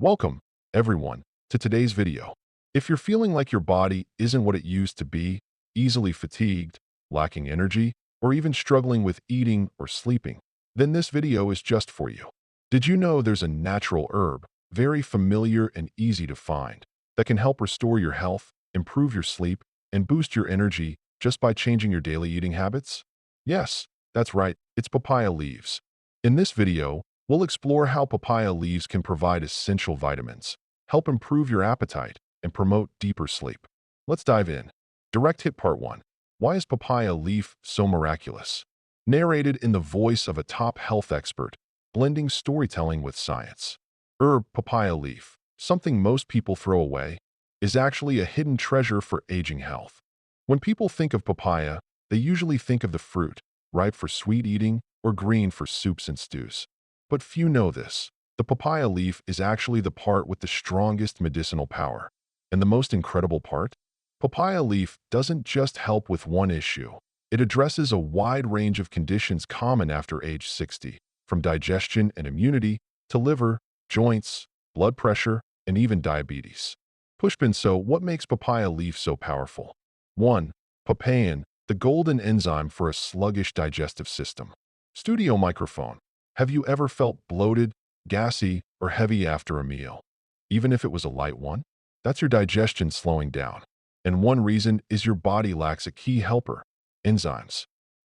Welcome, everyone, to today's video. If you're feeling like your body isn't what it used to be, easily fatigued, lacking energy, or even struggling with eating or sleeping, then this video is just for you. Did you know there's a natural herb, very familiar and easy to find, that can help restore your health, improve your sleep, and boost your energy just by changing your daily eating habits? Yes, that's right, it's papaya leaves. In this video, we'll explore how papaya leaves can provide essential vitamins, help improve your appetite, and promote deeper sleep. Let's dive in. Direct hit part 1. Why is papaya leaf so miraculous? Narrated in the voice of a top health expert, blending storytelling with science. Herb papaya leaf, something most people throw away, is actually a hidden treasure for aging health. When people think of papaya, they usually think of the fruit, ripe for sweet eating or green for soups and stews. But few know this. The papaya leaf is actually the part with the strongest medicinal power. And the most incredible part? Papaya leaf doesn't just help with one issue. It addresses a wide range of conditions common after age 60, from digestion and immunity to liver, joints, blood pressure, and even diabetes. Pushpin, so what makes papaya leaf so powerful? 1. Papain, the golden enzyme for a sluggish digestive system. Studio microphone. Have you ever felt bloated, gassy, or heavy after a meal? Even if it was a light one? That's your digestion slowing down. And one reason is your body lacks a key helper, enzymes.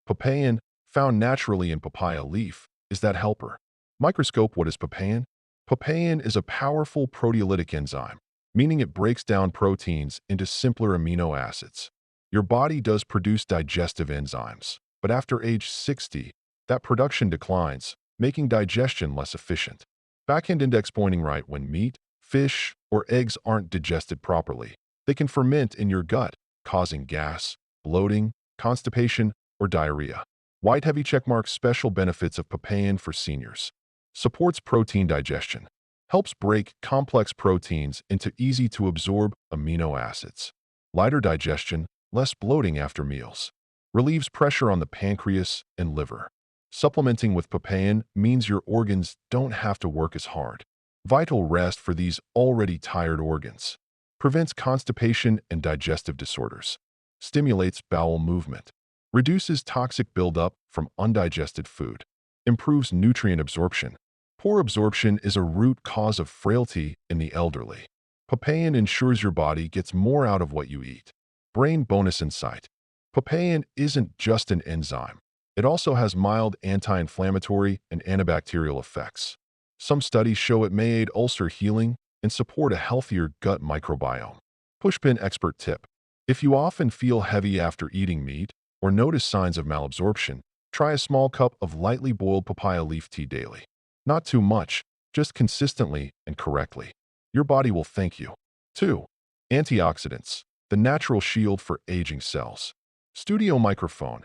Papain, found naturally in papaya leaf, is that helper. Microscope. What is papain? Papain is a powerful proteolytic enzyme, meaning it breaks down proteins into simpler amino acids. Your body does produce digestive enzymes, but after age 60, that production declines, making digestion less efficient. Backhand index pointing right. When meat, fish, or eggs aren't digested properly, they can ferment in your gut, causing gas, bloating, constipation, or diarrhea. White heavy checkmark. Special benefits of papain for seniors. Supports protein digestion. Helps break complex proteins into easy-to-absorb amino acids. Lighter digestion, less bloating after meals. Relieves pressure on the pancreas and liver. Supplementing with papain means your organs don't have to work as hard. Vital rest for these already tired organs. Prevents constipation and digestive disorders. Stimulates bowel movement. Reduces toxic buildup from undigested food. Improves nutrient absorption. Poor absorption is a root cause of frailty in the elderly. Papain ensures your body gets more out of what you eat. Brain bonus insight. Papain isn't just an enzyme. It also has mild anti-inflammatory and antibacterial effects. Some studies show it may aid ulcer healing and support a healthier gut microbiome. Pushpin expert tip. If you often feel heavy after eating meat or notice signs of malabsorption, try a small cup of lightly boiled papaya leaf tea daily. Not too much, just consistently and correctly. Your body will thank you. 2. Antioxidants, the natural shield for aging cells. Studio microphone.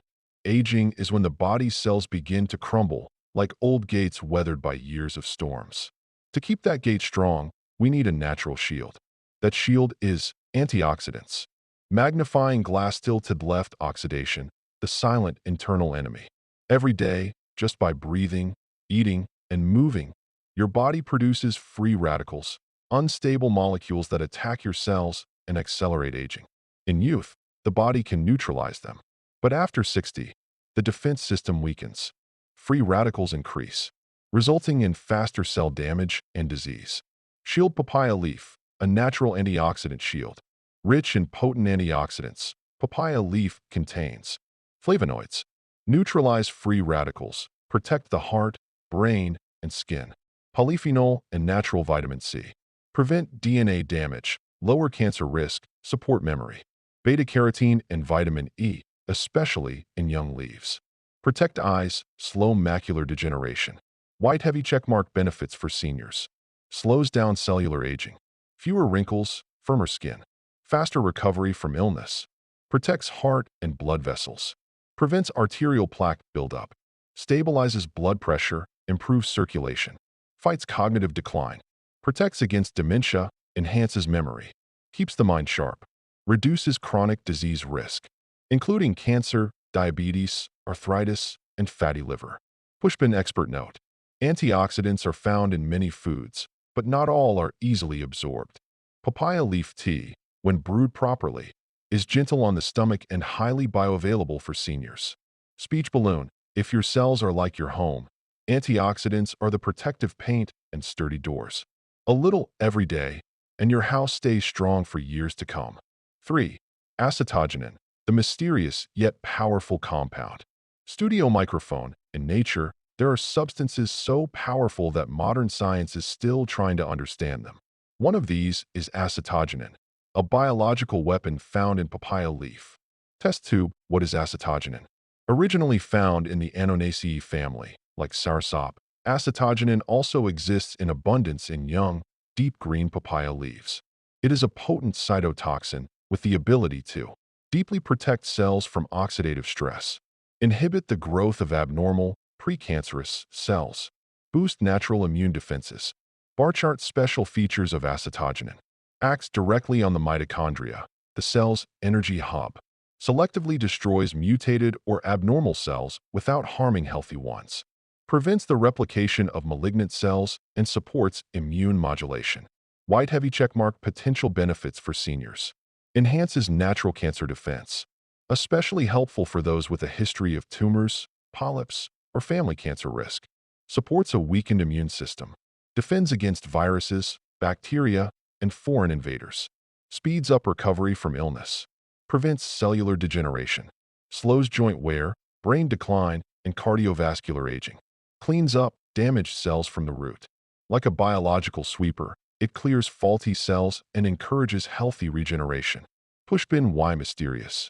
Aging is when the body's cells begin to crumble, like old gates weathered by years of storms. To keep that gate strong, we need a natural shield. That shield is antioxidants. Magnifying glass tilted left oxidation, the silent internal enemy. Every day, just by breathing, eating, and moving, your body produces free radicals, unstable molecules that attack your cells and accelerate aging. In youth, the body can neutralize them. But after 60, the defense system weakens. Free radicals increase, resulting in faster cell damage and disease. Shield papaya leaf, a natural antioxidant shield. Rich in potent antioxidants, papaya leaf contains flavonoids, neutralize free radicals, protect the heart, brain, and skin. Polyphenol and natural vitamin C. Prevent DNA damage, lower cancer risk, support memory. Beta-carotene and vitamin E, especially in young leaves. Protect eyes, slow macular degeneration. White heavy checkmark. Benefits for seniors. Slows down cellular aging. Fewer wrinkles, firmer skin. Faster recovery from illness. Protects heart and blood vessels. Prevents arterial plaque buildup. Stabilizes blood pressure, improves circulation. Fights cognitive decline. Protects against dementia, enhances memory. Keeps the mind sharp. Reduces chronic disease risk, including cancer, diabetes, arthritis, and fatty liver. Pushpin expert note. Antioxidants are found in many foods, but not all are easily absorbed. Papaya leaf tea, when brewed properly, is gentle on the stomach and highly bioavailable for seniors. Speech balloon, if your cells are like your home, antioxidants are the protective paint and sturdy doors. A little every day, and your house stays strong for years to come. 3. Acetogenin, the mysterious yet powerful compound. Studio microphone. In nature, there are substances so powerful that modern science is still trying to understand them. One of these is acetogenin, a biological weapon found in papaya leaf. Test tube. What is acetogenin? Originally found in the Annanaceae family, like soursop, acetogenin also exists in abundance in young, deep green papaya leaves. It is a potent cytotoxin with the ability to deeply protect cells from oxidative stress, inhibit the growth of abnormal, precancerous cells, boost natural immune defenses. Bar chart. Special features of acetogenin. Acts directly on the mitochondria, the cell's energy hub. Selectively destroys mutated or abnormal cells without harming healthy ones. Prevents the replication of malignant cells and supports immune modulation. White heavy checkmark. Potential benefits for seniors. Enhances natural cancer defense, especially helpful for those with a history of tumors, polyps, or family cancer risk. Supports a weakened immune system. Defends against viruses, bacteria, and foreign invaders. Speeds up recovery from illness. Prevents cellular degeneration. Slows joint wear, brain decline, and cardiovascular aging. Cleans up damaged cells from the root. Like a biological sweeper, it clears faulty cells and encourages healthy regeneration. Pushpin. Why mysterious?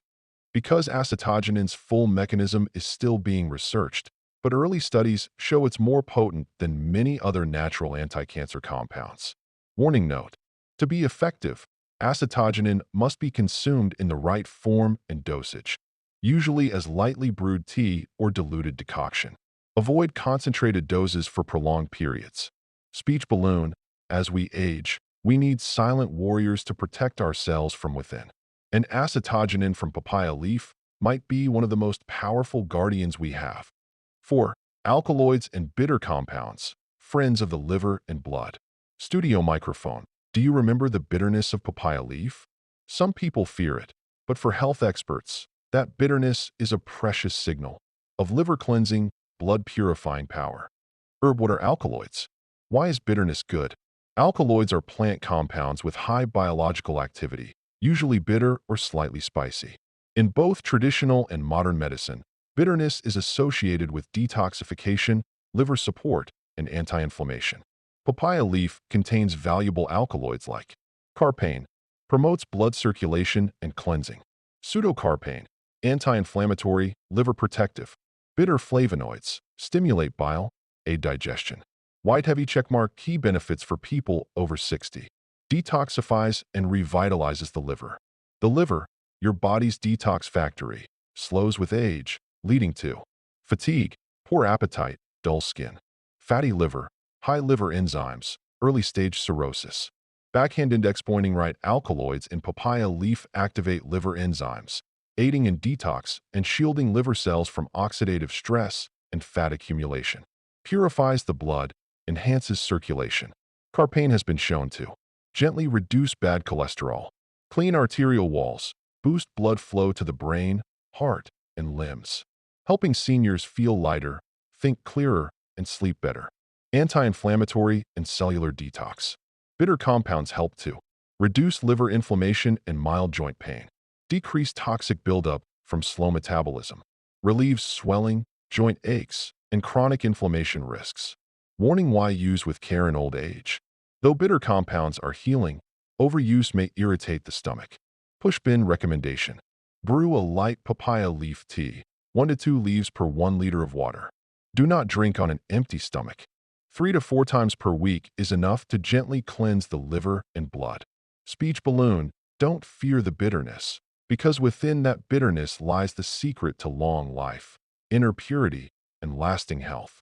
Because acetogenin's full mechanism is still being researched, but early studies show it's more potent than many other natural anti-cancer compounds. Warning note: to be effective, acetogenin must be consumed in the right form and dosage, usually as lightly brewed tea or diluted decoction. Avoid concentrated doses for prolonged periods. Speech balloon. As we age, we need silent warriors to protect our cells from within. And acetogenin from papaya leaf might be one of the most powerful guardians we have. 4. Alkaloids and bitter compounds, friends of the liver and blood. Studio microphone. Do you remember the bitterness of papaya leaf? Some people fear it, but for health experts, that bitterness is a precious signal of liver cleansing, blood purifying power. Herb. What are alkaloids? Why is bitterness good? Alkaloids are plant compounds with high biological activity, usually bitter or slightly spicy. In both traditional and modern medicine, bitterness is associated with detoxification, liver support, and anti-inflammation. Papaya leaf contains valuable alkaloids like carpane, promotes blood circulation and cleansing; pseudocarpane, anti-inflammatory, liver protective; bitter flavonoids, stimulate bile, aid digestion. White heavy checkmark. Key benefits for people over 60. Detoxifies and revitalizes the liver. The liver, your body's detox factory, slows with age, leading to fatigue, poor appetite, dull skin. Fatty liver, high liver enzymes, early-stage cirrhosis. Backhand index pointing right. Alkaloids in papaya leaf activate liver enzymes, aiding in detox and shielding liver cells from oxidative stress and fat accumulation. Purifies the blood, enhances circulation. Carpane has been shown to gently reduce bad cholesterol, clean arterial walls, boost blood flow to the brain, heart, and limbs, helping seniors feel lighter, think clearer, and sleep better. Anti-inflammatory and cellular detox. Bitter compounds help to reduce liver inflammation and mild joint pain, decrease toxic buildup from slow metabolism, relieves swelling, joint aches, and chronic inflammation risks. Warning: why use with care in old age? Though bitter compounds are healing, overuse may irritate the stomach. Pushbin recommendation: brew a light papaya leaf tea, 1 to 2 leaves per 1 liter of water. Do not drink on an empty stomach. 3 to 4 times per week is enough to gently cleanse the liver and blood. Speech balloon: don't fear the bitterness, because within that bitterness lies the secret to long life, inner purity, and lasting health.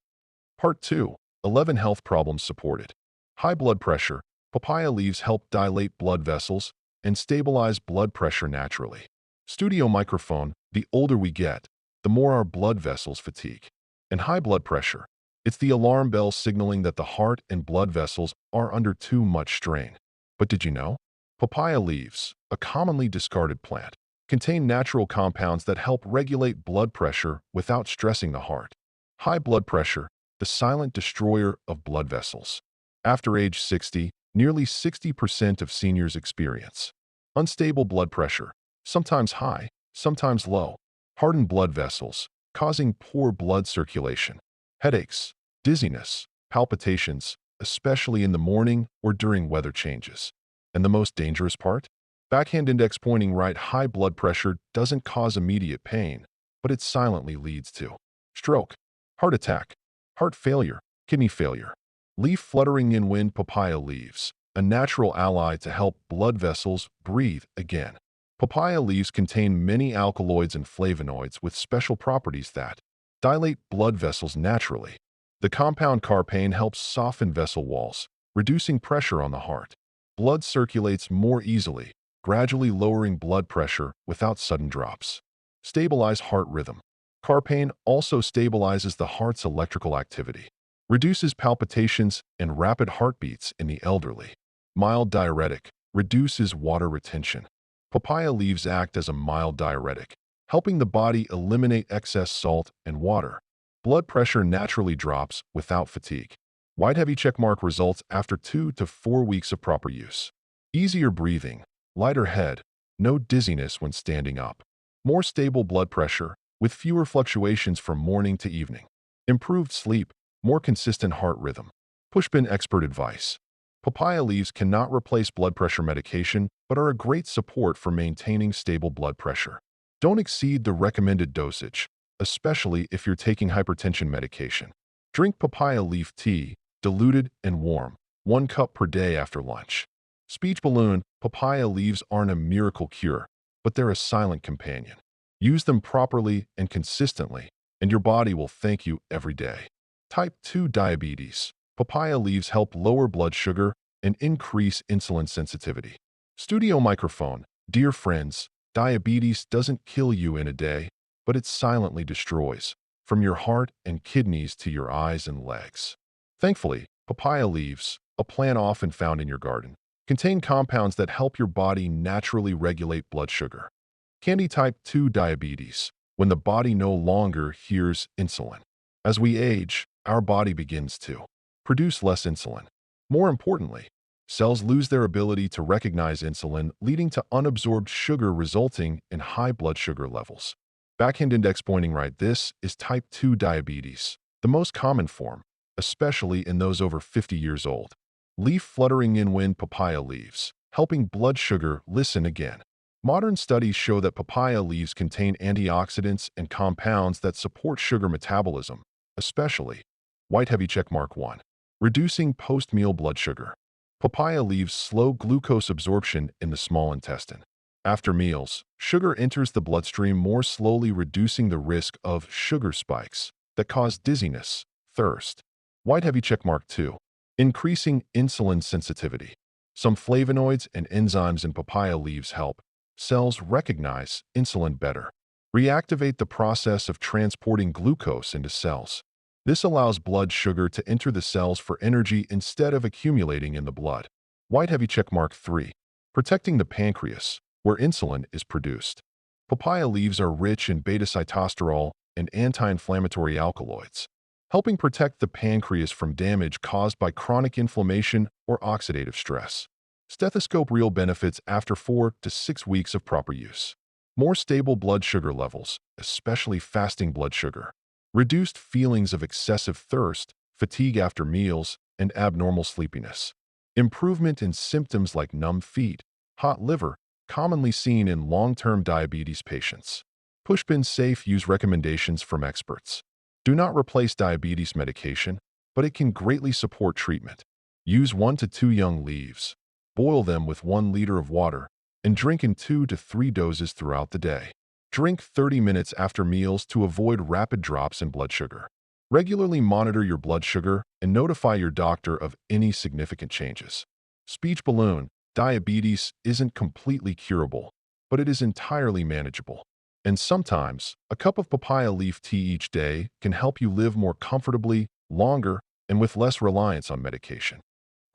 Part 2. 11 health problems supported. High blood pressure. Papaya leaves help dilate blood vessels and stabilize blood pressure naturally. Studio microphone: the older we get, the more our blood vessels fatigue. And high blood pressure It's the alarm bell signaling that the heart and blood vessels are under too much strain. But did you know? Papaya leaves, a commonly discarded plant, contain natural compounds that help regulate blood pressure without stressing the heart. High blood pressure, the silent destroyer of blood vessels. After age 60, nearly 60% of seniors experience unstable blood pressure, sometimes high, sometimes low, hardened blood vessels, causing poor blood circulation, headaches, dizziness, palpitations, especially in the morning or during weather changes. And the most dangerous part? Backhand index pointing right, high blood pressure doesn't cause immediate pain, but it silently leads to stroke, heart attack, heart failure, kidney failure. Leaf fluttering in wind, papaya leaves, a natural ally to help blood vessels breathe again. Papaya leaves contain many alkaloids and flavonoids with special properties that dilate blood vessels naturally. The compound carpane helps soften vessel walls, reducing pressure on the heart. Blood circulates more easily, gradually lowering blood pressure without sudden drops. Stabilize heart rhythm. Carpane also stabilizes the heart's electrical activity, reduces palpitations and rapid heartbeats in the elderly. Mild diuretic, reduces water retention. Papaya leaves act as a mild diuretic, helping the body eliminate excess salt and water. Blood pressure naturally drops without fatigue. White heavy checkmark results after 2 to 4 weeks of proper use. Easier breathing, lighter head, no dizziness when standing up. More stable blood pressure, with fewer fluctuations from morning to evening. Improved sleep, more consistent heart rhythm. Pushpin expert advice. Papaya leaves cannot replace blood pressure medication, but are a great support for maintaining stable blood pressure. Don't exceed the recommended dosage, especially if you're taking hypertension medication. Drink papaya leaf tea, diluted and warm, 1 cup per day after lunch. Speech balloon, papaya leaves aren't a miracle cure, but they're a silent companion. Use them properly and consistently, and your body will thank you every day. Type 2 diabetes. Papaya leaves help lower blood sugar and increase insulin sensitivity. Studio microphone. Dear friends, diabetes doesn't kill you in a day, but it silently destroys, from your heart and kidneys to your eyes and legs. Thankfully, papaya leaves, a plant often found in your garden, contain compounds that help your body naturally regulate blood sugar. Candy type 2 diabetes, when the body no longer hears insulin. As we age, our body begins to produce less insulin. More importantly, cells lose their ability to recognize insulin, leading to unabsorbed sugar resulting in high blood sugar levels. Backhand index pointing right. This is type 2 diabetes, the most common form, especially in those over 50 years old. Leaf fluttering in wind, papaya leaves, helping blood sugar listen again. Modern studies show that papaya leaves contain antioxidants and compounds that support sugar metabolism, especially white heavy checkmark 1, reducing post-meal blood sugar. Papaya leaves slow glucose absorption in the small intestine. After meals, sugar enters the bloodstream more slowly, reducing the risk of sugar spikes that cause dizziness, thirst. White heavy checkmark 2, increasing insulin sensitivity. Some flavonoids and enzymes in papaya leaves help cells recognize insulin better, reactivate the process of transporting glucose into cells. This allows blood sugar to enter the cells for energy instead of accumulating in the blood. White heavy checkmark 3, protecting the pancreas, where insulin is produced. Papaya leaves are rich in beta-sitosterol and anti-inflammatory alkaloids, helping protect the pancreas from damage caused by chronic inflammation or oxidative stress. Stethoscope real benefits after 4 to 6 weeks of proper use. More stable blood sugar levels, especially fasting blood sugar. Reduced feelings of excessive thirst, fatigue after meals, and abnormal sleepiness. Improvement in symptoms like numb feet, hot liver, commonly seen in long-term diabetes patients. Pushpin safe use recommendations from experts. Do not replace diabetes medication, but it can greatly support treatment. Use 1 to 2 young leaves. Boil them with 1 liter of water and drink in 2 to 3 doses throughout the day. Drink 30 minutes after meals to avoid rapid drops in blood sugar. Regularly monitor your blood sugar and notify your doctor of any significant changes. Speech balloon. Diabetes isn't completely curable, but it is entirely manageable. And sometimes, a cup of papaya leaf tea each day can help you live more comfortably, longer, and with less reliance on medication.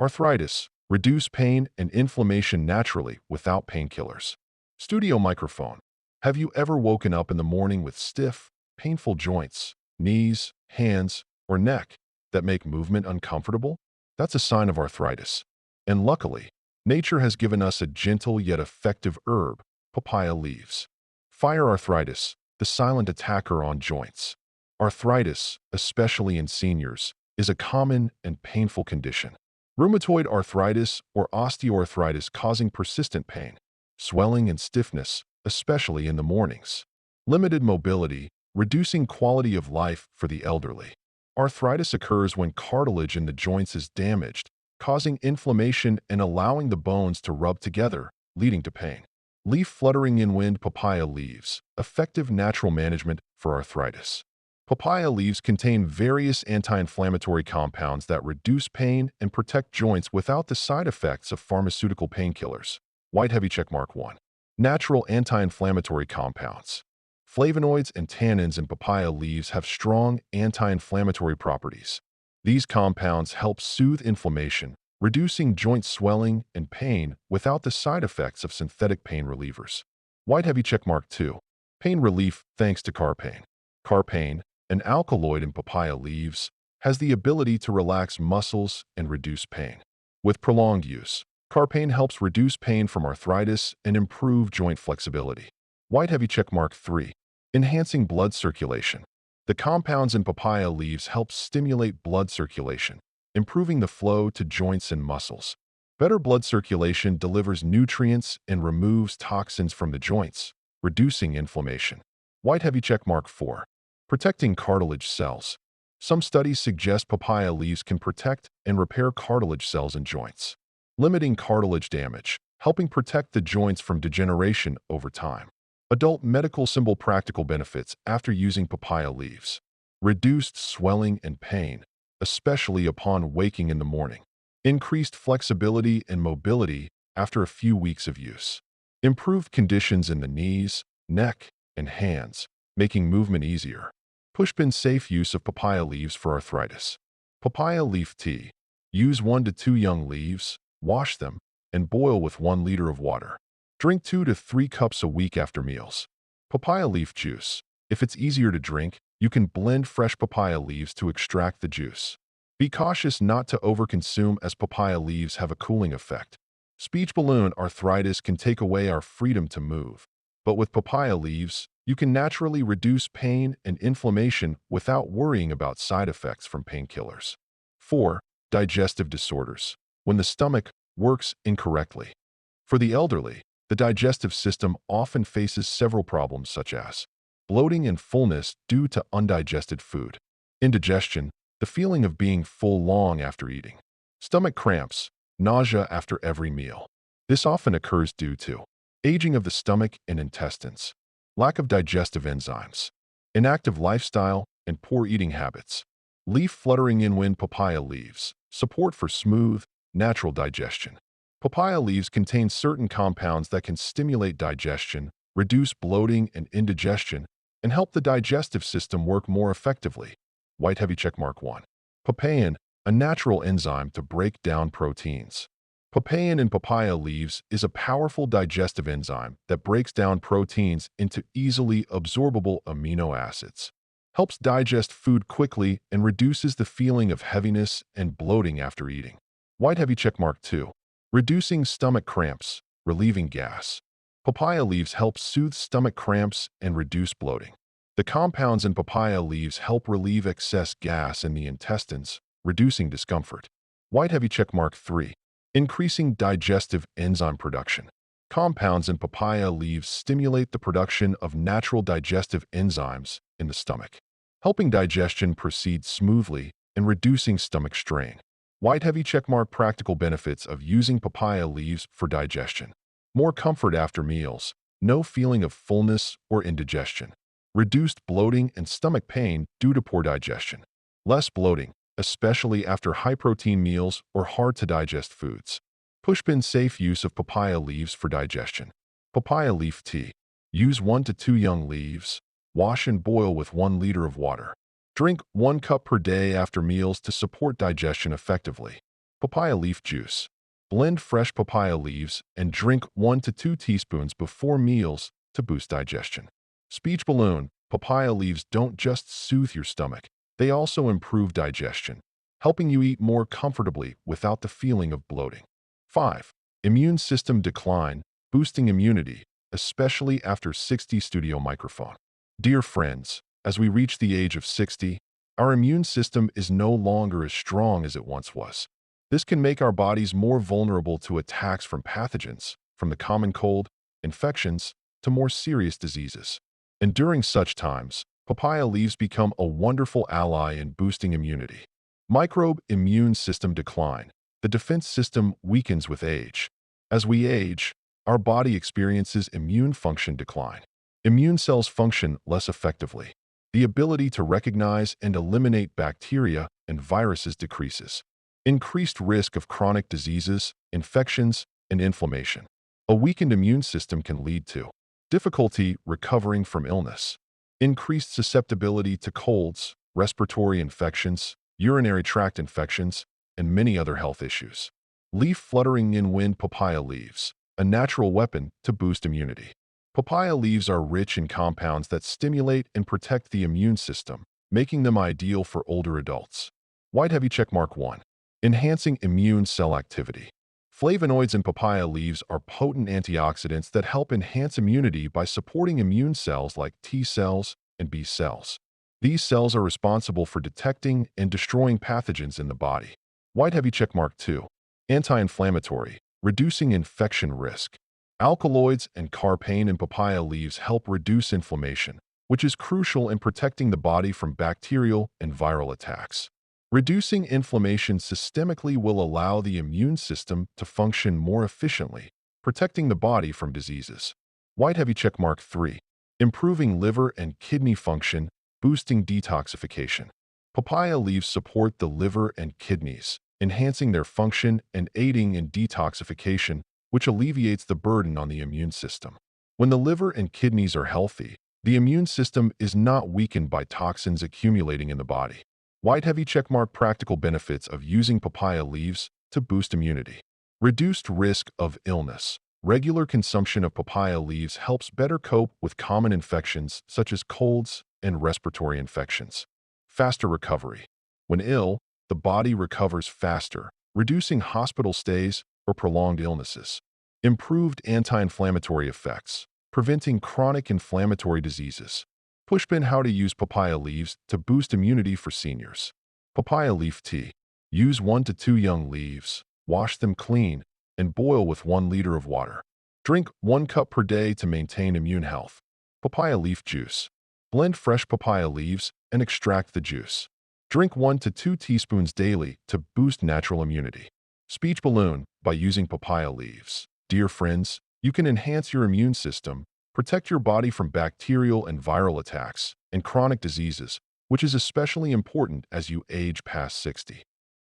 Arthritis. Reduce pain and inflammation naturally without painkillers. Studio microphone. Have you ever woken up in the morning with stiff, painful joints, knees, hands, or neck that make movement uncomfortable? That's a sign of arthritis. And luckily, nature has given us a gentle yet effective herb, papaya leaves. Fire arthritis, the silent attacker on joints. Arthritis, especially in seniors, is a common and painful condition. Rheumatoid arthritis or osteoarthritis causing persistent pain, swelling and stiffness, especially in the mornings. Limited mobility, reducing quality of life for the elderly. Arthritis occurs when cartilage in the joints is damaged, causing inflammation and allowing the bones to rub together, leading to pain. Leaf fluttering in wind papaya leaves, effective natural management for arthritis. Papaya leaves contain various anti-inflammatory compounds that reduce pain and protect joints without the side effects of pharmaceutical painkillers. White heavy checkmark 1. Natural anti-inflammatory compounds. Flavonoids and tannins in papaya leaves have strong anti-inflammatory properties. These compounds help soothe inflammation, reducing joint swelling and pain without the side effects of synthetic pain relievers. White heavy checkmark 2. Pain relief thanks to carpane. Carpane, an alkaloid in papaya leaves, has the ability to relax muscles and reduce pain. With prolonged use, carpane helps reduce pain from arthritis and improve joint flexibility. White heavy checkmark 3. Enhancing blood circulation. The compounds in papaya leaves help stimulate blood circulation, improving the flow to joints and muscles. Better blood circulation delivers nutrients and removes toxins from the joints, reducing inflammation. White heavy checkmark 4. Protecting cartilage cells. Some studies suggest papaya leaves can protect and repair cartilage cells in joints, limiting cartilage damage, helping protect the joints from degeneration over time. Adult medical symbol practical benefits after using papaya leaves. Reduced swelling and pain, especially upon waking in the morning. Increased flexibility and mobility after a few weeks of use. Improved conditions in the knees, neck, and hands, making movement easier. Pushpin safe use of papaya leaves for arthritis. Papaya leaf tea. Use 1 to 2 young leaves, wash them, and boil with 1 liter of water. Drink 2 to 3 cups a week after meals. Papaya leaf juice. If it's easier to drink, you can blend fresh papaya leaves to extract the juice. Be cautious not to overconsume as papaya leaves have a cooling effect. Speech balloon arthritis can take away our freedom to move. But with papaya leaves, you can naturally reduce pain and inflammation without worrying about side effects from painkillers. 4. Digestive disorders. When the stomach works incorrectly. For the elderly, the digestive system often faces several problems such as bloating and fullness due to undigested food. Indigestion, the feeling of being full long after eating. Stomach cramps, nausea after every meal. This often occurs due to aging of the stomach and intestines, lack of digestive enzymes, inactive lifestyle, and poor eating habits. Leaf fluttering in wind papaya leaves, support for smooth, natural digestion. Papaya leaves contain certain compounds that can stimulate digestion, reduce bloating and indigestion, and help the digestive system work more effectively. White heavy checkmark 1. Papain, a natural enzyme to break down proteins. Papain in papaya leaves is a powerful digestive enzyme that breaks down proteins into easily absorbable amino acids, helps digest food quickly, and reduces the feeling of heaviness and bloating after eating. White heavy checkmark 2. Reducing stomach cramps, relieving gas. Papaya leaves help soothe stomach cramps and reduce bloating. The compounds in papaya leaves help relieve excess gas in the intestines, reducing discomfort. White heavy checkmark 3. Increasing digestive enzyme production. Compounds in papaya leaves stimulate the production of natural digestive enzymes in the stomach, helping digestion proceed smoothly and reducing stomach strain. White heavy checkmark practical benefits of using papaya leaves for digestion. More comfort after meals, no feeling of fullness or indigestion. Reduced bloating and stomach pain due to poor digestion. Less bloating, especially after high-protein meals or hard-to-digest foods. Pushpin safe use of papaya leaves for digestion. Papaya leaf tea. Use 1 to 2 young leaves, wash and boil with 1 liter of water. Drink 1 cup per day after meals to support digestion effectively. Papaya leaf juice. Blend fresh papaya leaves and drink 1 to 2 teaspoons before meals to boost digestion. Speech balloon. Papaya leaves don't just soothe your stomach, they also improve digestion, helping you eat more comfortably without the feeling of bloating. 5. Immune system decline, boosting immunity, especially after 60 studio microphone. Dear friends, as we reach the age of 60, our immune system is no longer as strong as it once was. This can make our bodies more vulnerable to attacks from pathogens, from the common cold, infections, to more serious diseases. And during such times, papaya leaves become a wonderful ally in boosting immunity. Microbe immune system decline. The defense system weakens with age. As we age, our body experiences immune function decline. Immune cells function less effectively. The ability to recognize and eliminate bacteria and viruses decreases. Increased risk of chronic diseases, infections, and inflammation. A weakened immune system can lead to difficulty recovering from illness, increased susceptibility to colds, respiratory infections, urinary tract infections, and many other health issues. Leaf fluttering in wind. Papaya leaves, a natural weapon to boost immunity. Papaya leaves are rich in compounds that stimulate and protect the immune system, making them ideal for older adults. White heavy checkmark 1. Enhancing immune cell activity. Flavonoids in papaya leaves are potent antioxidants that help enhance immunity by supporting immune cells like T cells and B cells. These cells are responsible for detecting and destroying pathogens in the body. White heavy checkmark 2. Anti-inflammatory, reducing infection risk. Alkaloids and carpane in papaya leaves help reduce inflammation, which is crucial in protecting the body from bacterial and viral attacks. Reducing inflammation systemically will allow the immune system to function more efficiently, protecting the body from diseases. White heavy checkmark 3. Improving liver and kidney function, boosting detoxification. Papaya leaves support the liver and kidneys, enhancing their function and aiding in detoxification, which alleviates the burden on the immune system. When the liver and kidneys are healthy, the immune system is not weakened by toxins accumulating in the body. White heavy checkmark. Practical benefits of using papaya leaves to boost immunity. Reduced risk of illness. Regular consumption of papaya leaves helps better cope with common infections such as colds and respiratory infections. Faster recovery. When ill, the body recovers faster, reducing hospital stays or prolonged illnesses. Improved anti-inflammatory effects, preventing chronic inflammatory diseases. Pushpin. How to use papaya leaves to boost immunity for seniors. Papaya leaf tea. Use 1 to 2 young leaves, wash them clean, and boil with 1 liter of water. Drink 1 cup per day to maintain immune health. Papaya leaf juice. Blend fresh papaya leaves and extract the juice. Drink 1 to 2 teaspoons daily to boost natural immunity. Speech balloon. By using papaya leaves, dear friends, you can enhance your immune system, protect your body from bacterial and viral attacks, and chronic diseases, which is especially important as you age past 60.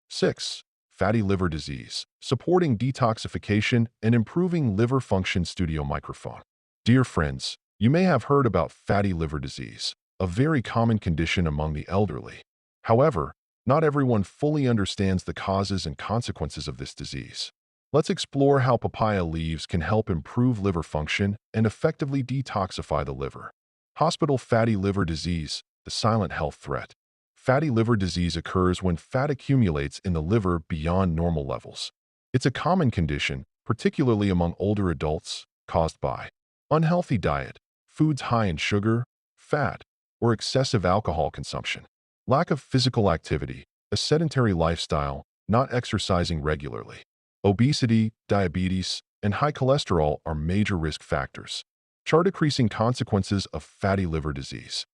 6. Fatty liver disease, supporting detoxification and improving liver function. Studio microphone. Dear friends, you may have heard about fatty liver disease, a very common condition among the elderly. However, not everyone fully understands the causes and consequences of this disease. Let's explore how papaya leaves can help improve liver function and effectively detoxify the liver. Hospital fatty liver disease, the silent health threat. Fatty liver disease occurs when fat accumulates in the liver beyond normal levels. It's a common condition, particularly among older adults, caused by unhealthy diet, foods high in sugar, fat, or excessive alcohol consumption. Lack of physical activity, a sedentary lifestyle, not exercising regularly. Obesity, diabetes, and high cholesterol are major risk factors. Chart decreasing consequences of fatty liver disease.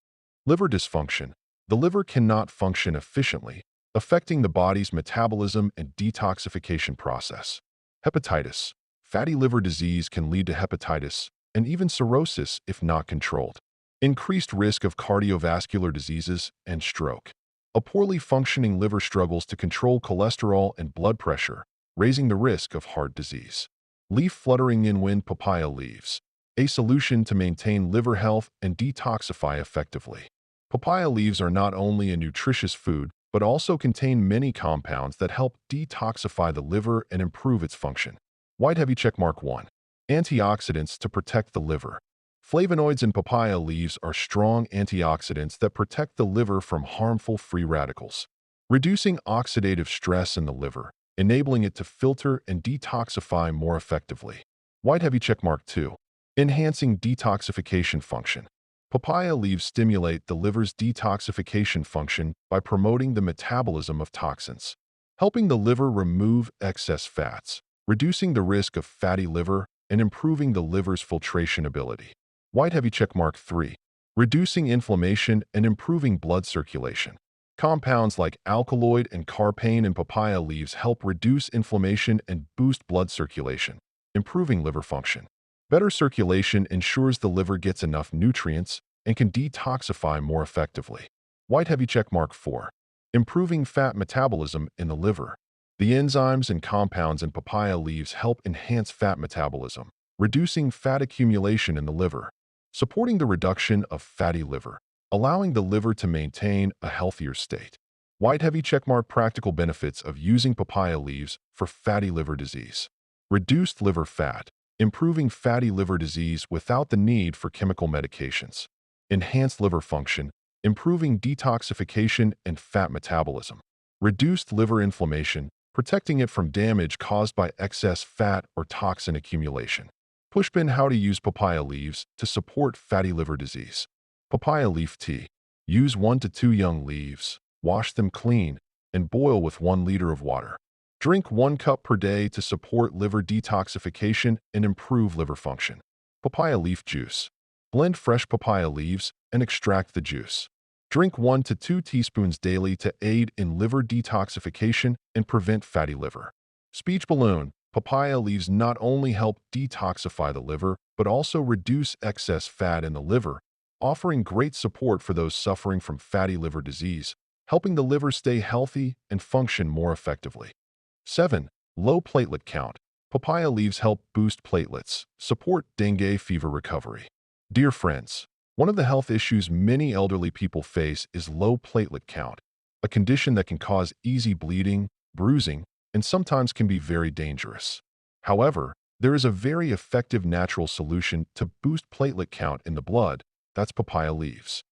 Liver dysfunction. The liver cannot function efficiently, affecting the body's metabolism and detoxification process. Hepatitis. Fatty liver disease can lead to hepatitis and even cirrhosis if not controlled. Increased risk of cardiovascular diseases and stroke. A poorly functioning liver struggles to control cholesterol and blood pressure, raising the risk of heart disease. Leaf fluttering in wind. Papaya leaves, a solution to maintain liver health and detoxify effectively. Papaya leaves are not only a nutritious food, but also contain many compounds that help detoxify the liver and improve its function. White heavy checkmark 1. Antioxidants to protect the liver. Flavonoids in papaya leaves are strong antioxidants that protect the liver from harmful free radicals, reducing oxidative stress in the liver, enabling it to filter and detoxify more effectively. White heavy checkmark 2. Enhancing detoxification function. Papaya leaves stimulate the liver's detoxification function by promoting the metabolism of toxins, helping the liver remove excess fats, reducing the risk of fatty liver, and improving the liver's filtration ability. White heavy checkmark 3. Reducing inflammation and improving blood circulation. Compounds like alkaloid and carpane in papaya leaves help reduce inflammation and boost blood circulation, improving liver function. Better circulation ensures the liver gets enough nutrients and can detoxify more effectively. White heavy checkmark 4. Improving fat metabolism in the liver. The enzymes and compounds in papaya leaves help enhance fat metabolism, reducing fat accumulation in the liver, supporting the reduction of fatty liver, allowing the liver to maintain a healthier state. White heavy checkmark practical benefits of using papaya leaves for fatty liver disease. Reduced liver fat, improving fatty liver disease without the need for chemical medications. Enhanced liver function, improving detoxification and fat metabolism. Reduced liver inflammation, protecting it from damage caused by excess fat or toxin accumulation. Pushpin how to use papaya leaves to support fatty liver disease. Papaya leaf tea. Use 1 to 2 young leaves, wash them clean, and boil with 1 liter of water. Drink 1 cup per day to support liver detoxification and improve liver function. Papaya leaf juice. Blend fresh papaya leaves and extract the juice. Drink 1 to 2 teaspoons daily to aid in liver detoxification and prevent fatty liver. Speech balloon. Papaya leaves not only help detoxify the liver, but also reduce excess fat in the liver, offering great support for those suffering from fatty liver disease, helping the liver stay healthy and function more effectively. 7. Low platelet count. Papaya leaves help boost platelets, support dengue fever recovery. Dear friends, one of the health issues many elderly people face is low platelet count, a condition that can cause easy bleeding, bruising, and sometimes can be very dangerous. However, there is a very effective natural solution to boost platelet count in the blood. That's papaya leaves.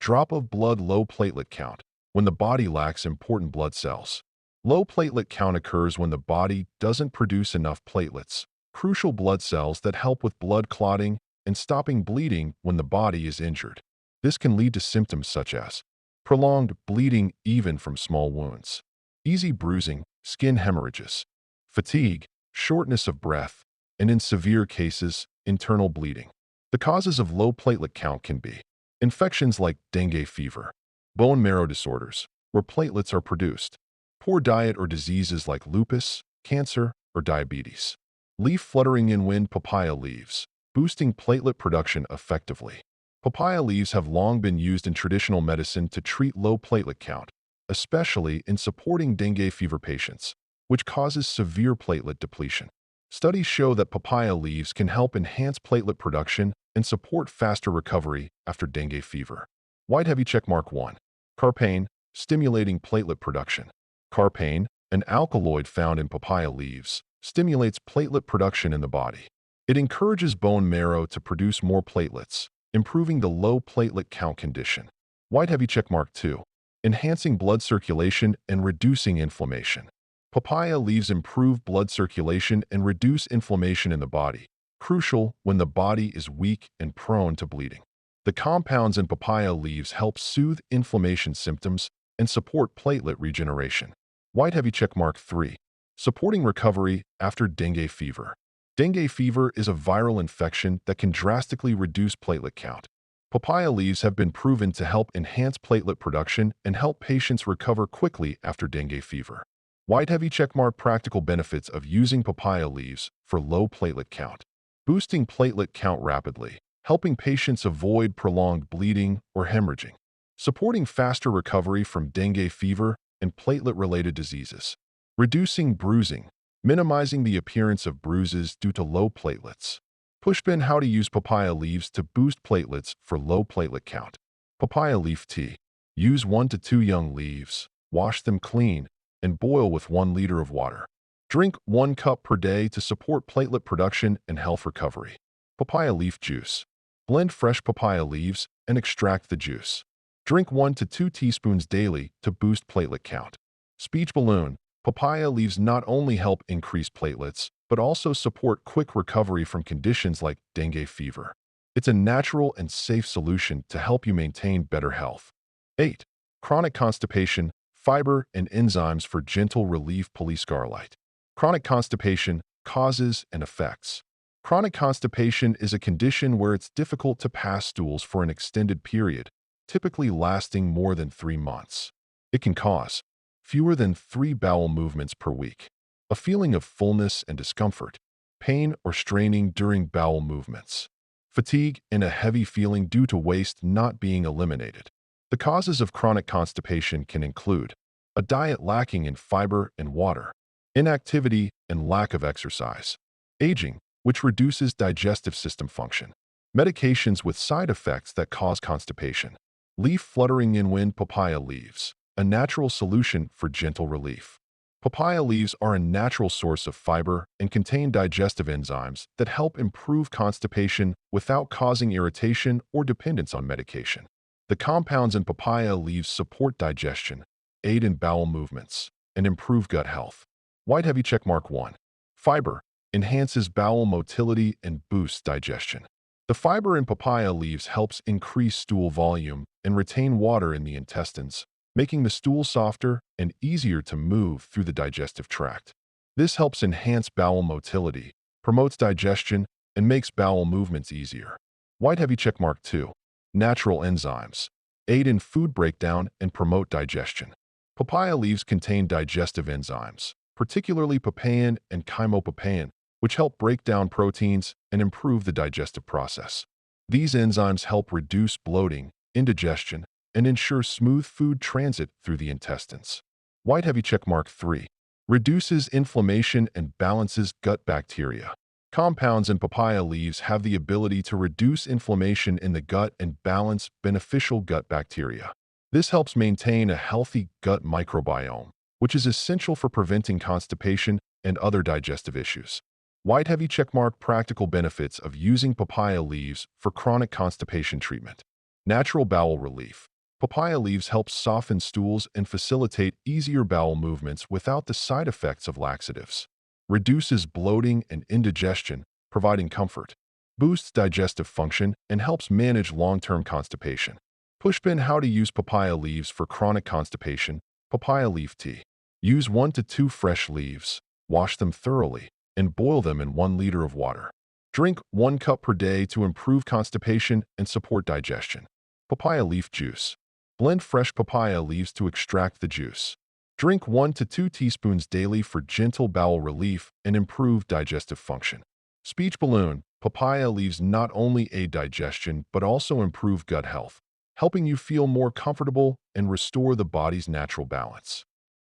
Drop of blood. Low platelet count. When the body lacks important blood cells. Low platelet count occurs when the body doesn't produce enough platelets, crucial blood cells that help with blood clotting and stopping bleeding when the body is injured. This can lead to symptoms such as prolonged bleeding even from small wounds, easy bruising, skin hemorrhages, fatigue, shortness of breath, and in severe cases, internal bleeding. The causes of low platelet count can be infections like dengue fever, bone marrow disorders, where platelets are produced, poor diet or diseases like lupus, cancer, or diabetes. Leaf fluttering in wind. Papaya leaves, boosting platelet production effectively. Papaya leaves have long been used in traditional medicine to treat low platelet count, especially in supporting dengue fever patients, which causes severe platelet depletion. Studies show that papaya leaves can help enhance platelet production and support faster recovery after dengue fever. White heavy checkmark 1. Carpane, stimulating platelet production. Carpane, an alkaloid found in papaya leaves, stimulates platelet production in the body. It encourages bone marrow to produce more platelets, improving the low platelet count condition. White heavy checkmark 2. Enhancing blood circulation and reducing inflammation. Papaya leaves improve blood circulation and reduce inflammation in the body, crucial when the body is weak and prone to bleeding. The compounds in papaya leaves help soothe inflammation symptoms and support platelet regeneration. White heavy checkmark 3. Supporting recovery after dengue fever. Dengue fever is a viral infection that can drastically reduce platelet count. Papaya leaves have been proven to help enhance platelet production and help patients recover quickly after dengue fever. White heavy checkmark practical benefits of using papaya leaves for low platelet count. Boosting platelet count rapidly, helping patients avoid prolonged bleeding or hemorrhaging. Supporting faster recovery from dengue fever and platelet-related diseases. Reducing bruising, minimizing the appearance of bruises due to low platelets. Pushpin how to use papaya leaves to boost platelets for low platelet count. Papaya leaf tea. Use 1 to 2 young leaves, wash them clean, and boil with 1 liter of water. Drink 1 cup per day to support platelet production and health recovery. Papaya leaf juice. Blend fresh papaya leaves and extract the juice. Drink 1 to 2 teaspoons daily to boost platelet count. Speech balloon. Papaya leaves not only help increase platelets, but also support quick recovery from conditions like dengue fever. It's a natural and safe solution to help you maintain better health. 8. Chronic constipation, fiber, and enzymes for gentle relief. Polyscarlite. Chronic constipation, causes and effects. Chronic constipation is a condition where it's difficult to pass stools for an extended period, typically lasting more than 3 months. It can cause fewer than 3 bowel movements per week, a feeling of fullness and discomfort, pain or straining during bowel movements, fatigue, and a heavy feeling due to waste not being eliminated. The causes of chronic constipation can include a diet lacking in fiber and water, inactivity and lack of exercise, aging, which reduces digestive system function, medications with side effects that cause constipation, leaf fluttering in wind. Papaya leaves, a natural solution for gentle relief. Papaya leaves are a natural source of fiber and contain digestive enzymes that help improve constipation without causing irritation or dependence on medication. The compounds in papaya leaves support digestion, aid in bowel movements, and improve gut health. White heavy checkmark 1. Fiber enhances bowel motility and boosts digestion. The fiber in papaya leaves helps increase stool volume and retain water in the intestines, making the stool softer and easier to move through the digestive tract. This helps enhance bowel motility, promotes digestion, and makes bowel movements easier. White heavy checkmark 2. Natural enzymes aid in food breakdown and promote digestion. Papaya leaves contain digestive enzymes, particularly papain and chymopapain, which help break down proteins and improve the digestive process. These enzymes help reduce bloating, indigestion, and ensure smooth food transit through the intestines. White heavy checkmark 3. Reduces inflammation and balances gut bacteria. Compounds in papaya leaves have the ability to reduce inflammation in the gut and balance beneficial gut bacteria. This helps maintain a healthy gut microbiome, which is essential for preventing constipation and other digestive issues. White heavy checkmark. Practical benefits of using papaya leaves for chronic constipation treatment. Natural bowel relief. Papaya leaves help soften stools and facilitate easier bowel movements without the side effects of laxatives. Reduces bloating and indigestion, providing comfort. Boosts digestive function and helps manage long-term constipation. Pushpin. How to use papaya leaves for chronic constipation. Papaya leaf tea. Use 1 to 2 fresh leaves, wash them thoroughly, and boil them in 1 liter of water. Drink 1 cup per day to improve constipation and support digestion. Papaya leaf juice. Blend fresh papaya leaves to extract the juice. Drink 1 to 2 teaspoons daily for gentle bowel relief and improved digestive function. Speech balloon. Papaya leaves not only aid digestion but also improve gut health, helping you feel more comfortable and restore the body's natural balance.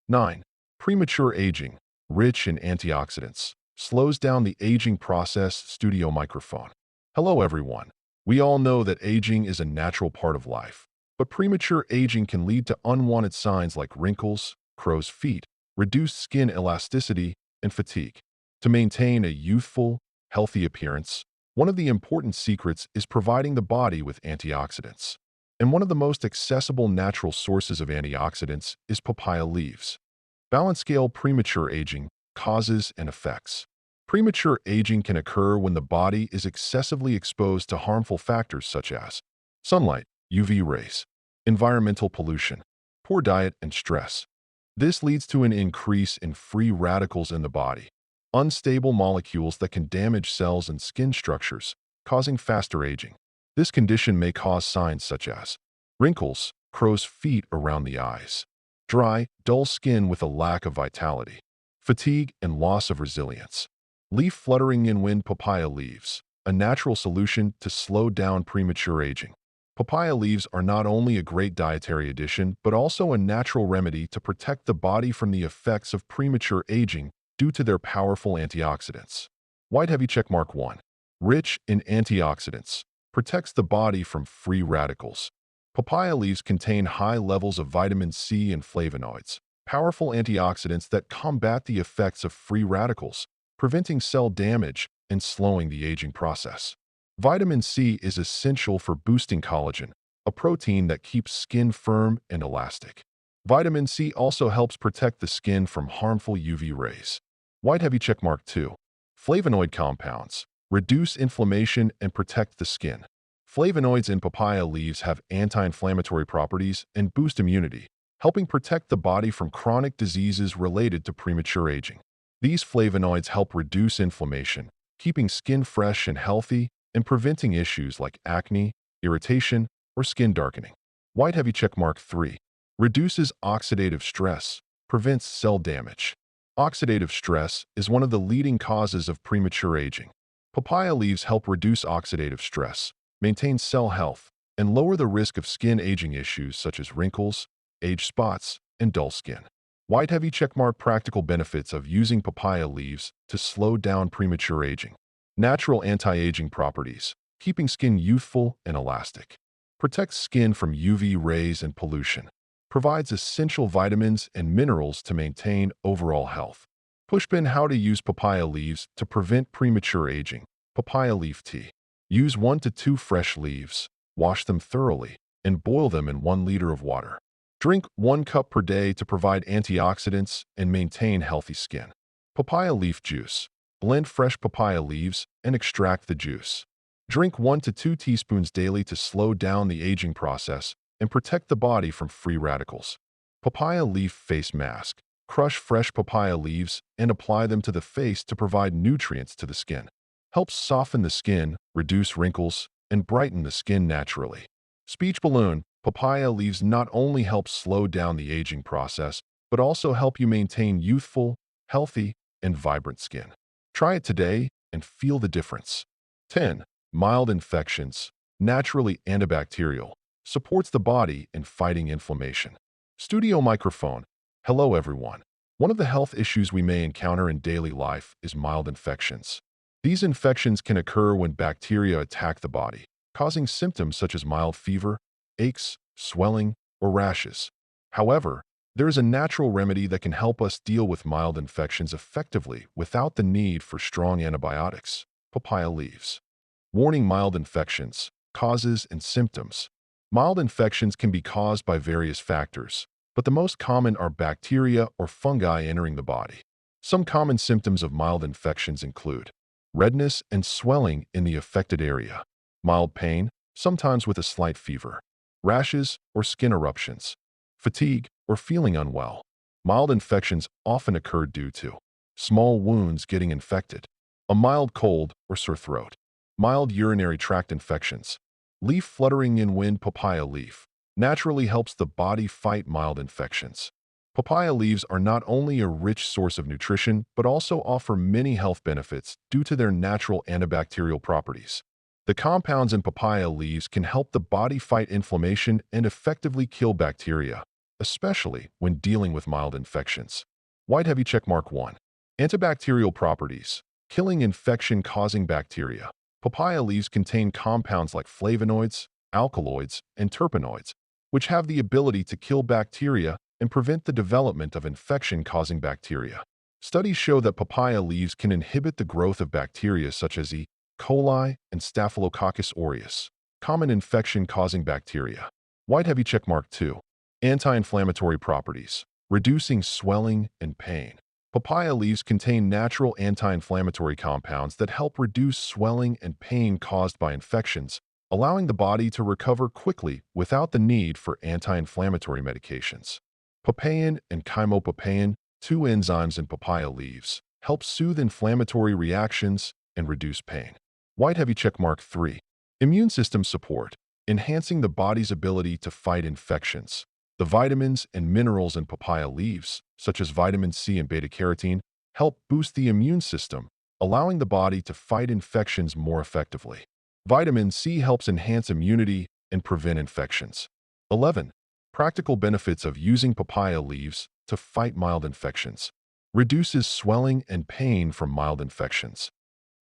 9. Premature aging. Rich in antioxidants. Slows down the aging process. Studio microphone. Hello everyone. We all know that aging is a natural part of life, but premature aging can lead to unwanted signs like wrinkles, crow's feet, reduced skin elasticity, and fatigue. To maintain a youthful, healthy appearance, one of the important secrets is providing the body with antioxidants. And one of the most accessible natural sources of antioxidants is papaya leaves. Balance scale. Premature aging, causes and effects. Premature aging can occur when the body is excessively exposed to harmful factors such as sunlight, UV rays, environmental pollution, poor diet, and stress. This leads to an increase in free radicals in the body, unstable molecules that can damage cells and skin structures, causing faster aging. This condition may cause signs such as wrinkles, crow's feet around the eyes, dry, dull skin with a lack of vitality, fatigue, and loss of resilience. Leaf fluttering in wind. Papaya leaves, a natural solution to slow down premature aging. Papaya leaves are not only a great dietary addition, but also a natural remedy to protect the body from the effects of premature aging due to their powerful antioxidants. White heavy checkmark 1. Rich in antioxidants, protects the body from free radicals. Papaya leaves contain high levels of vitamin C and flavonoids, powerful antioxidants that combat the effects of free radicals, preventing cell damage and slowing the aging process. Vitamin C is essential for boosting collagen, a protein that keeps skin firm and elastic. Vitamin C also helps protect the skin from harmful UV rays. White heavy checkmark 2. Flavonoid compounds reduce inflammation and protect the skin. Flavonoids in papaya leaves have anti-inflammatory properties and boost immunity, helping protect the body from chronic diseases related to premature aging. These flavonoids help reduce inflammation, keeping skin fresh and healthy, and preventing issues like acne, irritation, or skin darkening. White heavy checkmark 3. Reduces oxidative stress, prevents cell damage. Oxidative stress is one of the leading causes of premature aging. Papaya leaves help reduce oxidative stress, maintain cell health, and lower the risk of skin aging issues such as wrinkles, age spots, and dull skin. White heavy checkmark practical benefits of using papaya leaves to slow down premature aging. Natural anti-aging properties, keeping skin youthful and elastic. Protects skin from UV rays and pollution. Provides essential vitamins and minerals to maintain overall health. Pushpin how to use papaya leaves to prevent premature aging. Papaya leaf tea. Use 1 to 2 fresh leaves, wash them thoroughly, and boil them in 1 liter of water. Drink 1 cup per day to provide antioxidants and maintain healthy skin. Papaya leaf juice. Blend fresh papaya leaves and extract the juice. Drink 1 to 2 teaspoons daily to slow down the aging process and protect the body from free radicals. Papaya leaf face mask. Crush fresh papaya leaves and apply them to the face to provide nutrients to the skin. Helps soften the skin, reduce wrinkles, and brighten the skin naturally. Speech balloon. Papaya leaves not only help slow down the aging process, but also help you maintain youthful, healthy, and vibrant skin. Try it today and feel the difference. 10. Mild infections. Naturally antibacterial. Supports the body in fighting inflammation. Studio microphone. Hello everyone. One of the health issues we may encounter in daily life is mild infections. These infections can occur when bacteria attack the body, causing symptoms such as mild fever, aches, swelling, or rashes. However, there is a natural remedy that can help us deal with mild infections effectively without the need for strong antibiotics. Papaya leaves. Warning: mild infections, causes and symptoms. Mild infections can be caused by various factors, but the most common are bacteria or fungi entering the body. Some common symptoms of mild infections include redness and swelling in the affected area, mild pain, sometimes with a slight fever, rashes or skin eruptions, fatigue or feeling unwell. Mild infections often occur due to small wounds getting infected, a mild cold or sore throat, mild urinary tract infections, leaf fluttering in wind. Papaya leaf naturally helps the body fight mild infections. Papaya leaves are not only a rich source of nutrition, but also offer many health benefits due to their natural antibacterial properties. The compounds in papaya leaves can help the body fight inflammation and effectively kill bacteria, especially when dealing with mild infections. White heavy checkmark 1. Antibacterial properties. Killing infection-causing bacteria. Papaya leaves contain compounds like flavonoids, alkaloids, and terpenoids, which have the ability to kill bacteria and prevent the development of infection-causing bacteria. Studies show that papaya leaves can inhibit the growth of bacteria such as E. coli and Staphylococcus aureus, common infection-causing bacteria. White heavy checkmark 2. Anti-inflammatory properties. Reducing swelling and pain. Papaya leaves contain natural anti-inflammatory compounds that help reduce swelling and pain caused by infections, allowing the body to recover quickly without the need for anti-inflammatory medications. Papain and chymopapain, 2 enzymes in papaya leaves, help soothe inflammatory reactions and reduce pain. White heavy checkmark 3. Immune system support. Enhancing the body's ability to fight infections. The vitamins and minerals in papaya leaves, such as vitamin C and beta-carotene, help boost the immune system, allowing the body to fight infections more effectively. Vitamin C helps enhance immunity and prevent infections. 11. Practical benefits of using papaya leaves to fight mild infections. Reduces swelling and pain from mild infections.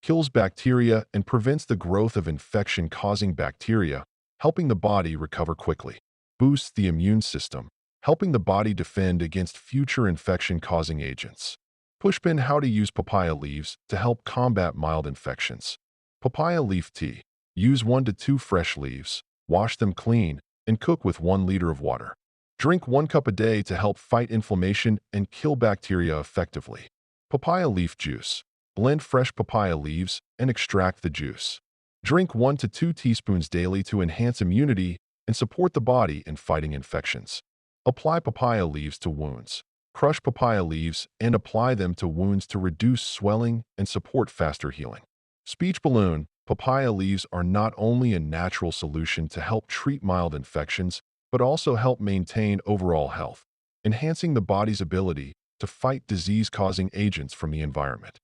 Kills bacteria and prevents the growth of infection-causing bacteria, helping the body recover quickly. Boosts the immune system, helping the body defend against future infection-causing agents. Pushpin how to use papaya leaves to help combat mild infections. Papaya leaf tea. Use 1 to 2 fresh leaves, wash them clean, and cook with 1 liter of water. Drink 1 cup a day to help fight inflammation and kill bacteria effectively. Papaya leaf juice. Blend fresh papaya leaves and extract the juice. Drink 1 to 2 teaspoons daily to enhance immunity and support the body in fighting infections. Apply papaya leaves to wounds. Crush papaya leaves and apply them to wounds to reduce swelling and support faster healing. Speech balloon. Papaya leaves are not only a natural solution to help treat mild infections, but also help maintain overall health, enhancing the body's ability to fight disease-causing agents from the environment.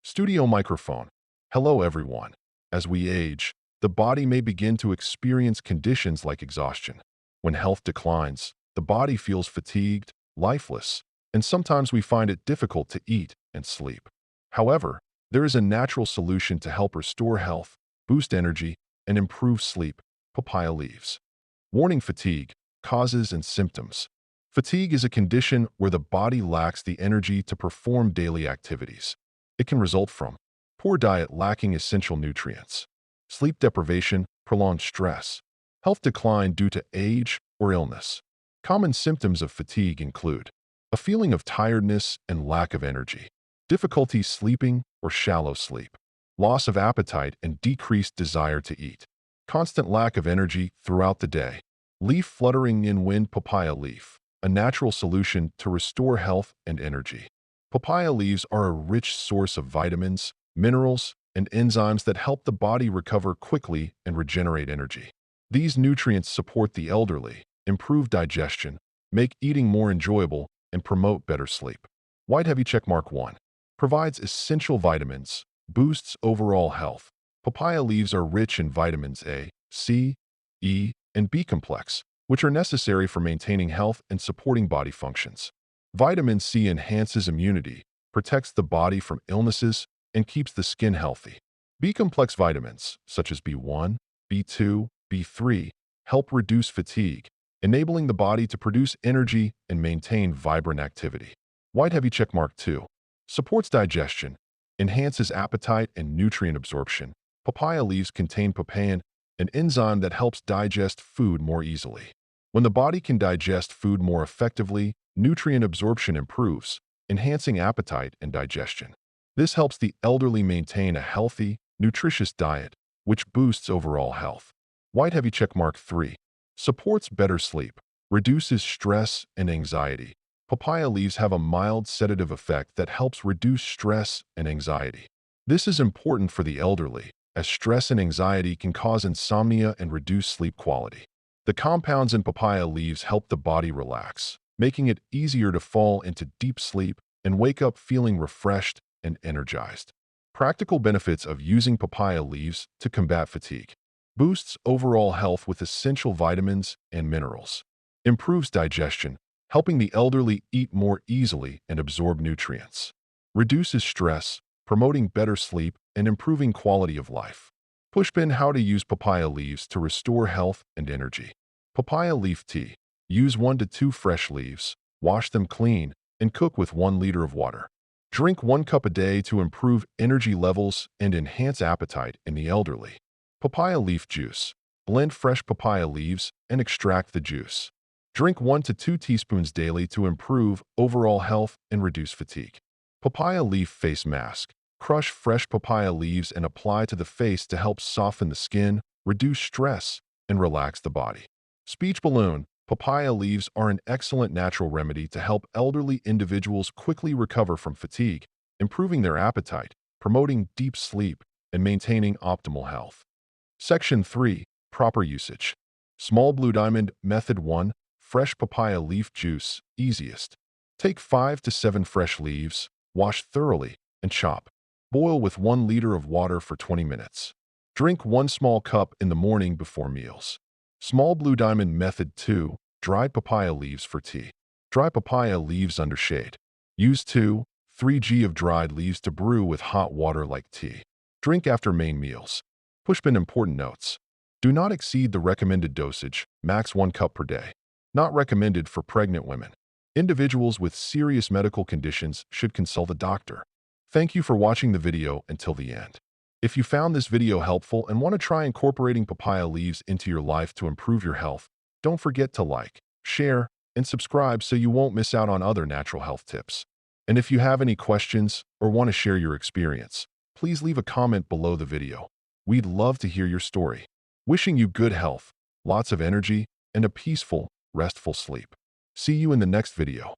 Studio microphone. Hello everyone. As we age, the body may begin to experience conditions like exhaustion. When health declines, the body feels fatigued, lifeless, and sometimes we find it difficult to eat and sleep. However, there is a natural solution to help restore health, boost energy, and improve sleep: papaya leaves. Warning: fatigue, causes and symptoms. Fatigue is a condition where the body lacks the energy to perform daily activities. It can result from poor diet lacking essential nutrients, sleep deprivation, prolonged stress, health decline due to age or illness. Common symptoms of fatigue include a feeling of tiredness and lack of energy, difficulty sleeping or shallow sleep, loss of appetite and decreased desire to eat, constant lack of energy throughout the day. Leaf fluttering in wind. Papaya leaf, a natural solution to restore health and energy. Papaya leaves are a rich source of vitamins, minerals, and enzymes that help the body recover quickly and regenerate energy. These nutrients support the elderly, improve digestion, make eating more enjoyable, and promote better sleep. White heavy checkmark 1. Provides essential vitamins, boosts overall health. Papaya leaves are rich in vitamins A, C, E, and B complex, which are necessary for maintaining health and supporting body functions. Vitamin C enhances immunity, protects the body from illnesses, and keeps the skin healthy. B complex vitamins, such as B1, B2, B3, help reduce fatigue, enabling the body to produce energy and maintain vibrant activity. White heavy checkmark 2. Supports digestion, enhances appetite and nutrient absorption. Papaya leaves contain papain, an enzyme that helps digest food more easily. When the body can digest food more effectively, nutrient absorption improves, enhancing appetite and digestion. This helps the elderly maintain a healthy, nutritious diet, which boosts overall health. White heavy checkmark 3. Supports better sleep, reduces stress and anxiety. Papaya leaves have a mild sedative effect that helps reduce stress and anxiety. This is important for the elderly, as stress and anxiety can cause insomnia and reduce sleep quality. The compounds in papaya leaves help the body relax, making it easier to fall into deep sleep and wake up feeling refreshed and energized. Practical benefits of using papaya leaves to combat fatigue. Boosts overall health with essential vitamins and minerals. Improves digestion, helping the elderly eat more easily and absorb nutrients. Reduces stress, promoting better sleep and improving quality of life. Pushpin how to use papaya leaves to restore health and energy. Papaya leaf tea. Use 1 to 2 fresh leaves, wash them clean, and cook with 1 liter of water. Drink 1 cup a day to improve energy levels and enhance appetite in the elderly. Papaya leaf juice. Blend fresh papaya leaves and extract the juice. Drink 1 to 2 teaspoons daily to improve overall health and reduce fatigue. Papaya leaf face mask. Crush fresh papaya leaves and apply to the face to help soften the skin, reduce stress, and relax the body. Speech balloon. Papaya leaves are an excellent natural remedy to help elderly individuals quickly recover from fatigue, improving their appetite, promoting deep sleep, and maintaining optimal health. Section 3. Proper usage. Small blue diamond. Method 1. Fresh papaya leaf juice. Easiest. Take 5 to 7 fresh leaves, wash thoroughly, and chop. Boil with 1 liter of water for 20 minutes. Drink 1 small cup in the morning before meals. Small blue diamond. Method 2. Dried papaya leaves for tea. Dry papaya leaves under shade. Use 2-3 g of dried leaves to brew with hot water like tea. Drink after main meals. Pushpin important notes. Do not exceed the recommended dosage, max 1 cup per day. Not recommended for pregnant women. Individuals with serious medical conditions should consult a doctor. Thank you for watching the video until the end. If you found this video helpful and want to try incorporating papaya leaves into your life to improve your health, don't forget to like, share, and subscribe so you won't miss out on other natural health tips. And if you have any questions or want to share your experience, please leave a comment below the video. We'd love to hear your story. Wishing you good health, lots of energy, and a peaceful, restful sleep. See you in the next video.